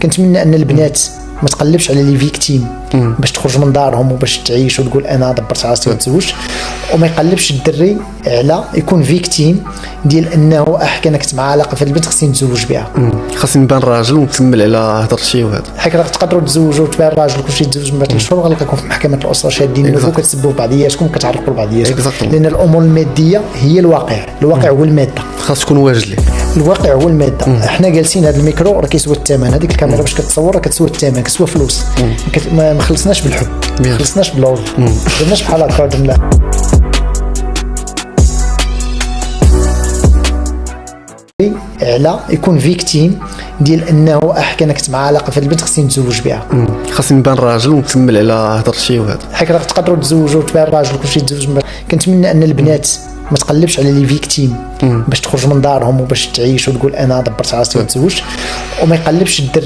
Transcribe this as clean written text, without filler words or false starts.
كنتمنى ان البنات ما تقلبش على لي فيكتيم باش تخرج من دارهم وباش تعيش وتقول انا دبرت راسي وتزوج، وما يقلبش الدري على يكون فيكتيم ديال انه كانت مع علاقه في البنت خصني نتزوج بها. خاصني نبان راجل ونكمل على هضرتي وهذا. حيت راك تقدروا تزوجوا وتبان راجل كلشي يتزوج من بعد الشهور وغنلقاكم في محكمه الاسره شادين النفوس وكتسبوا بعضياتكم وكتعرقوا بعضياتكم، لان الامور الماديه هي الواقع هو الماده، خاص تكون واجد ليه. الواقع هو الماده. احنا جالسين هذا الميكرو راه كيسوى الثمن، هذيك الكاميرا باش كتصور راه كتسوى الثمن، كتسوى فلوس. ما خلصناش بالحب، ما خلصناش باللوف، ما درناش بحال هكا لا. على يكون فيكتيم ديال انه كانت مع علاقه في البنت خصني نتزوج بها. خاصني نبان راجل ونكمل على هضرتي وهذا. حيت راك تقدروا تزوجوا وتبان راجل كلشي يتزوج من بعد. كنتمنى ان البنات ما تقلبش على لي فيكتيم باش تخرج من دارهم وباش تعيش وتقول انا دبرت راسي وتزوج، وما يقلبش الدري